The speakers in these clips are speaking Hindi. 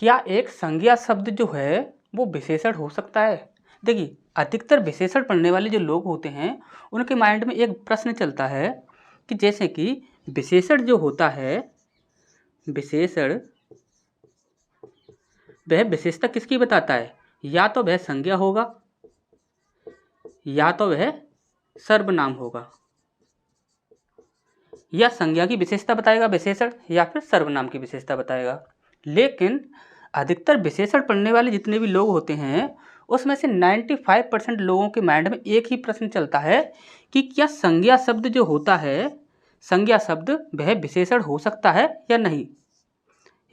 क्या एक संज्ञा शब्द जो है वो विशेषण हो सकता है? देखिए, अधिकतर विशेषण पढ़ने वाले जो लोग होते हैं उनके माइंड में एक प्रश्न चलता है कि जैसे कि विशेषण जो होता है, विशेषण वह विशेषता किसकी बताता है? या तो वह संज्ञा होगा या तो वह सर्वनाम होगा, या संज्ञा की विशेषता बताएगा विशेषण या फिर सर्वनाम की विशेषता बताएगा। लेकिन अधिकतर विशेषण पढ़ने वाले जितने भी लोग होते हैं उसमें से 95% लोगों के माइंड में एक ही प्रश्न चलता है कि क्या संज्ञा शब्द जो होता है, संज्ञा शब्द वह विशेषण हो सकता है या नहीं।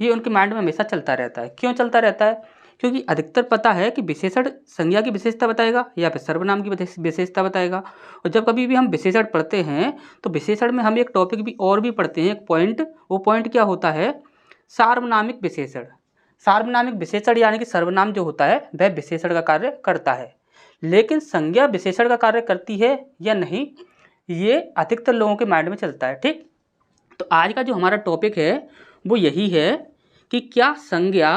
ये उनके माइंड में हमेशा चलता रहता है। क्यों चलता रहता है? क्योंकि अधिकतर पता है कि विशेषण संज्ञा की विशेषता बताएगा या फिर सर्वनाम की विशेषता बताएगा। और जब कभी भी हम विशेषण पढ़ते हैं तो विशेषण में हम एक टॉपिक भी और भी पढ़ते हैं, एक पॉइंट। वो पॉइंट क्या होता है? सार्वनामिक विशेषण। सार्वनामिक विशेषण यानी कि सर्वनाम जो होता है वह विशेषण का कार्य करता है, लेकिन संज्ञा विशेषण का कार्य करती है या नहीं, ये अधिकतर लोगों के माइंड में चलता है। ठीक, तो आज का जो हमारा टॉपिक है वो यही है कि क्या संज्ञा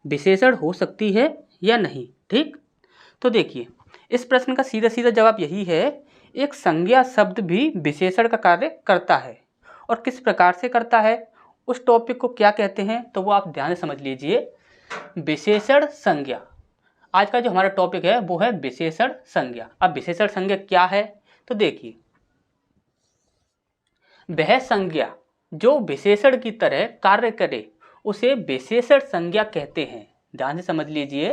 विशेषण हो सकती है या नहीं। ठीक, तो देखिए, इस प्रश्न का सीधा सीधा जवाब यही है, एक संज्ञा शब्द भी विशेषण का कार्य करता है। और किस प्रकार से करता है, उस टॉपिक को क्या कहते हैं, तो वो आप ध्यान से समझ लीजिए। विशेषण संज्ञा, आज का जो हमारा टॉपिक है वो है विशेषण संज्ञा। अब विशेषण संज्ञा क्या है, तो देखिए, वह संज्ञा जो विशेषण की तरह कार्य करे उसे विशेषण संज्ञा कहते हैं। ध्यान से समझ लीजिए,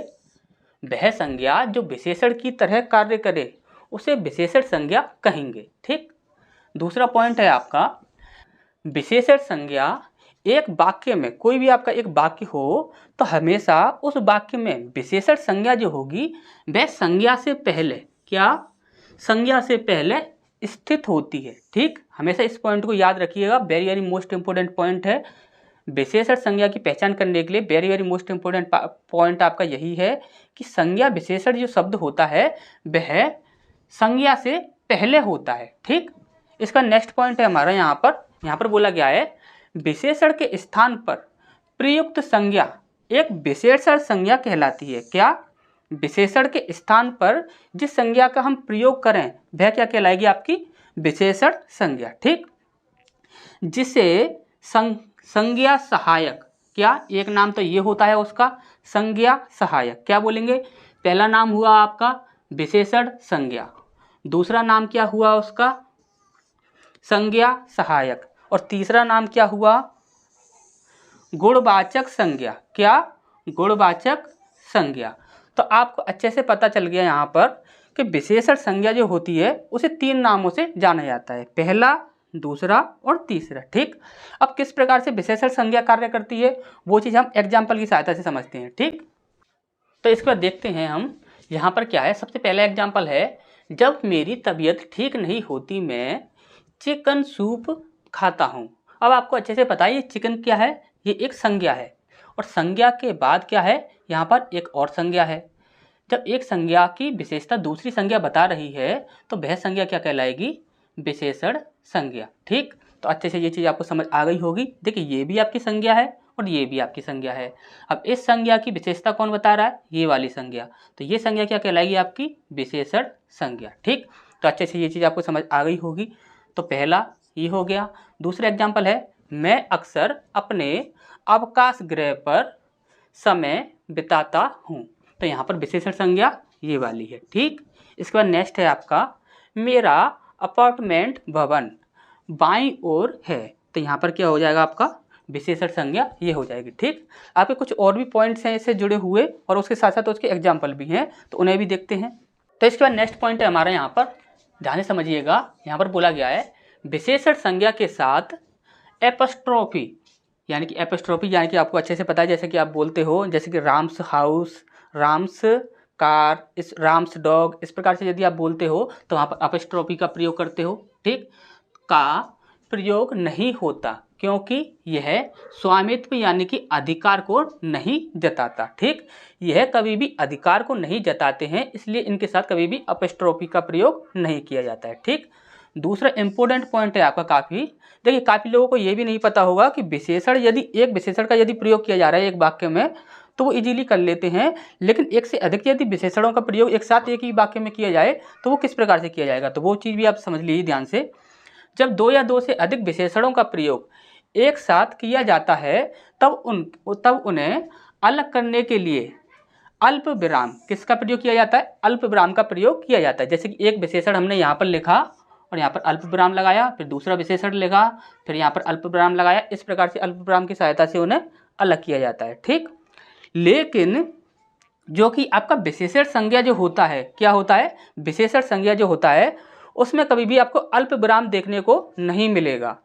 वह संज्ञा जो विशेषण की तरह कार्य करे उसे विशेषण संज्ञा कहेंगे। ठीक, दूसरा पॉइंट है आपका, विशेषण संज्ञा एक वाक्य में, कोई भी आपका एक वाक्य हो तो हमेशा उस वाक्य में विशेषण संज्ञा जो होगी वह संज्ञा से पहले, क्या संज्ञा से पहले स्थित होती है। ठीक, हमेशा इस पॉइंट को याद रखिएगा, very very most important point है। विशेषण संज्ञा की पहचान करने के लिए very very most important point आपका यही है कि संज्ञा विशेषण जो शब्द होता है वह संज्ञा से पहले होता है। ठीक, इसका नेक्स्ट पॉइंट है हमारा यहाँ पर बोला गया है, विशेषण के स्थान पर प्रयुक्त संज्ञा एक विशेषण संज्ञा कहलाती है। क्या? विशेषण के स्थान पर जिस संज्ञा का हम प्रयोग करें वह क्या कहलाएगी? आपकी विशेषण संज्ञा। ठीक, जिसे संज्ञा सहायक, क्या एक नाम तो ये होता है उसका संज्ञा सहायक, क्या बोलेंगे? पहला नाम हुआ आपका विशेषण संज्ञा, दूसरा नाम क्या हुआ उसका? संज्ञा सहायक, और तीसरा नाम क्या हुआ? गुणवाचक संज्ञा। क्या? गुणवाचक संज्ञा। तो आपको अच्छे से पता चल गया यहाँ पर कि विशेषण संज्ञा जो होती है उसे 3 नामों से जाना जाता है, पहला, दूसरा और तीसरा। ठीक, अब किस प्रकार से विशेषण संज्ञा कार्य करती है वो चीज़ हम एग्जाम्पल की सहायता से समझते हैं। ठीक, तो इसके बाद देखते हैं हम यहाँ पर क्या है। सबसे पहला एग्जाम्पल है, जब मेरी तबीयत ठीक नहीं होती मैं चिकन सूप खाता हूँ। अब आपको अच्छे से पता है ये चिकन क्या है, ये एक संज्ञा है, और संज्ञा के बाद क्या है, यहाँ पर एक और संज्ञा है। जब एक संज्ञा की विशेषता दूसरी संज्ञा बता रही है तो वह संज्ञा क्या कहलाएगी? विशेषण संज्ञा। ठीक, तो अच्छे से ये चीज़ आपको समझ आ गई होगी। देखिए, ये भी आपकी संज्ञा है और ये भी आपकी संज्ञा है। अब इस संज्ञा की विशेषता कौन बता रहा है? ये वाली संज्ञा। तो ये संज्ञा क्या कहलाएगी? आपकी विशेषण संज्ञा। ठीक, तो अच्छे से ये चीज़ आपको समझ आ गई होगी। तो पहला ये हो गया। दूसरा एग्जाम्पल है, मैं अक्सर अपने अवकाश गृह पर समय बिताता हूँ। तो यहाँ पर विशेषण संज्ञा ये वाली है। ठीक, इसके बाद नेक्स्ट है आपका, मेरा अपार्टमेंट भवन बाईं ओर है। तो यहाँ पर क्या हो जाएगा? आपका विशेषण संज्ञा ये हो जाएगी। ठीक, आपके कुछ और भी पॉइंट्स हैं इससे जुड़े हुए और उसके साथ साथ उसके एग्जाम्पल भी हैं, तो उन्हें भी देखते हैं। तो इसके बाद नेक्स्ट पॉइंट है हमारा, यहाँ पर ध्यान से समझिएगा। यहाँ पर बोला गया है, विशेषण संज्ञा के साथ एपस्ट्रोफी, यानी कि एपस्ट्रोफी यानी कि आपको अच्छे से पता है, जैसे कि आप बोलते हो, जैसे कि राम्स हाउस, राम्स कार, इस राम्स डॉग, इस प्रकार से यदि आप बोलते हो तो वहाँ पर एपस्ट्रोफी का प्रयोग करते हो। ठीक, का प्रयोग नहीं होता क्योंकि यह स्वामित्व यानी कि अधिकार को नहीं जताता। ठीक, यह कभी भी अधिकार को नहीं जताते हैं, इसलिए इनके साथ कभी भी एपस्ट्रोफी का प्रयोग नहीं किया जाता है। ठीक, दूसरा इंपॉर्टेंट पॉइंट है आपका काफ़ी, देखिए काफ़ी लोगों को ये भी नहीं पता होगा कि विशेषण, यदि एक विशेषण का यदि प्रयोग किया जा रहा है एक वाक्य में तो वो इजीली कर लेते हैं। लेकिन एक से अधिक यदि विशेषणों का प्रयोग एक साथ एक ही वाक्य में किया जाए तो वो किस प्रकार से किया जाएगा, तो वो चीज़ भी आप समझ लीजिए ध्यान से। जब दो या दो से अधिक विशेषणों का प्रयोग एक साथ किया जाता है तब उन्हें अलग करने के लिए अल्प विराम किसका प्रयोग किया जाता है, अल्प विराम का प्रयोग किया जाता है। जैसे कि एक विशेषण हमने यहाँ पर लिखा और यहाँ पर अल्प विराम लगाया, फिर दूसरा विशेषण लिखा, फिर यहाँ पर अल्प विराम लगाया। इस प्रकार से अल्प विराम की सहायता से उन्हें अलग किया जाता है, ठीक। लेकिन जो कि आपका विशेषण संज्ञा जो होता है, क्या होता है, विशेषण संज्ञा जो होता है उसमें कभी भी आपको अल्प विराम देखने को नहीं मिलेगा।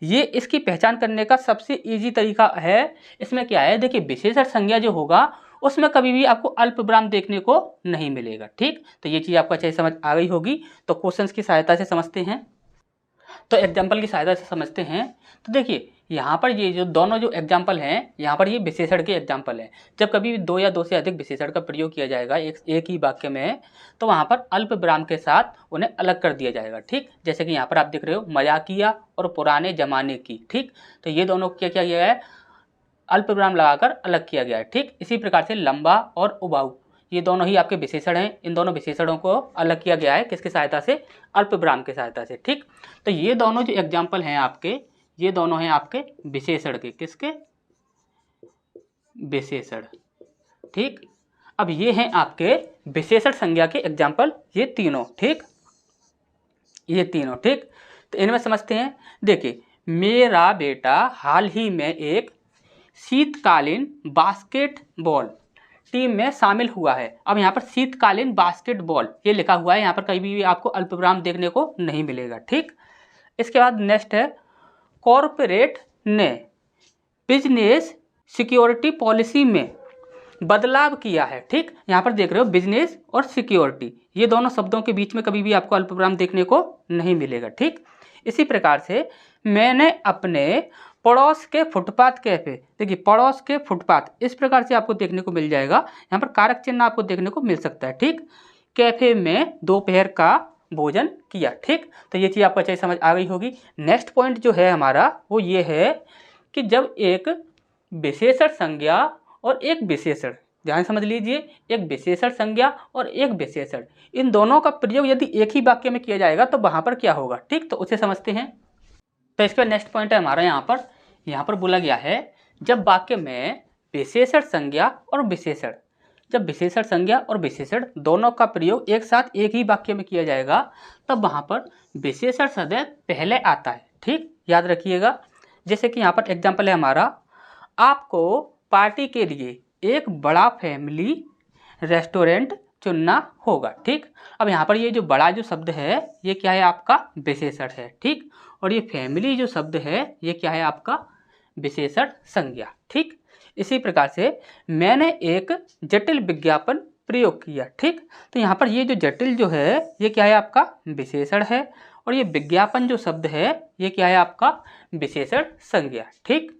ये इसकी पहचान करने का सबसे इजी तरीका है। इसमें क्या है, देखिए विशेषण संज्ञा जो होगा उसमें कभी भी आपको अल्प विराम देखने को नहीं मिलेगा, ठीक। तो ये चीज़ आपको अच्छे से समझ आ गई होगी। तो क्वेश्चंस की सहायता से समझते हैं, तो एग्जाम्पल की सहायता से समझते हैं। तो देखिए यहाँ पर ये जो दोनों जो एग्जाम्पल हैं, यहाँ पर ये विशेषण के एग्जाम्पल हैं। जब कभी दो या दो से अधिक विशेषण का प्रयोग किया जाएगा एक ही वाक्य में, तो वहाँ पर अल्प विराम के साथ उन्हें अलग कर दिया जाएगा, ठीक। जैसे कि यहाँ पर आप देख रहे हो मजाकिया और पुराने जमाने की, ठीक। तो ये दोनों क्या किया गया है, अल्प विराम लगाकर अलग किया गया है, ठीक। इसी प्रकार से लंबा और उबाऊ, ये दोनों ही आपके विशेषण हैं। इन दोनों विशेषणों को अलग किया गया है किसकी सहायता से, अल्प विराम की सहायता से, ठीक। तो ये दोनों जो एग्जाम्पल हैं आपके, ये दोनों हैं आपके विशेषण के, किसके, विशेषण, ठीक। अब ये हैं आपके विशेषण संज्ञा के एग्जाम्पल, ये तीनों, ठीक, ये तीनों, ठीक। तो इनमें समझते हैं। देखिए मेरा बेटा हाल ही में एक शीतकालीन बास्केटबॉल टीम में शामिल हुआ है। अब यहाँ पर शीतकालीन बास्केटबॉल ये लिखा हुआ है, यहाँ पर कहीं भी आपको अल्पविराम देखने को नहीं मिलेगा, ठीक। इसके बाद नेक्स्ट है कॉरपोरेट ने बिजनेस सिक्योरिटी पॉलिसी में बदलाव किया है, ठीक। यहाँ पर देख रहे हो बिजनेस और सिक्योरिटी, ये दोनों शब्दों के बीच में कभी भी आपको अल्पविराम देखने को नहीं मिलेगा, ठीक। इसी प्रकार से मैंने अपने पड़ोस के फुटपाथ कैफे, देखिए पड़ोस के फुटपाथ, इस प्रकार से आपको देखने को मिल जाएगा। यहाँ पर कारक चिन्ह आपको देखने को मिल सकता है, ठीक। कैफे में दोपहर का भोजन किया, ठीक। तो ये चीज़ आपको अच्छे से समझ आ गई होगी। नेक्स्ट पॉइंट जो है हमारा वो ये है कि जब एक विशेषण संज्ञा और एक विशेषण, ध्यान समझ लीजिए, एक विशेषण संज्ञा और एक विशेषण, इन दोनों का प्रयोग यदि एक ही वाक्य में किया जाएगा तो वहाँ पर क्या होगा, ठीक। तो उसे समझते हैं। तो इसका नेक्स्ट पॉइंट है हमारा यहाँ पर बोला गया है जब वाक्य में विशेषण संज्ञा और विशेषण, जब विशेषण संज्ञा और विशेषण दोनों का प्रयोग एक साथ एक ही वाक्य में किया जाएगा तब वहाँ पर विशेषण सदैव पहले आता है, ठीक, याद रखिएगा। जैसे कि यहाँ पर एग्जाम्पल है हमारा, आपको पार्टी के लिए एक बड़ा फैमिली रेस्टोरेंट चुनना होगा, ठीक। अब यहाँ पर ये जो बड़ा जो शब्द है ये क्या है, आपका विशेषण है, ठीक। और ये फैमिली जो शब्द है ये क्या है, आपका विशेषण संज्ञा, ठीक। इसी प्रकार से मैंने एक जटिल विज्ञापन प्रयोग किया, ठीक। तो यहाँ पर ये जो जटिल जो है ये क्या है, आपका विशेषण है, और ये विज्ञापन जो शब्द है ये क्या है, आपका विशेषण संज्ञा, ठीक।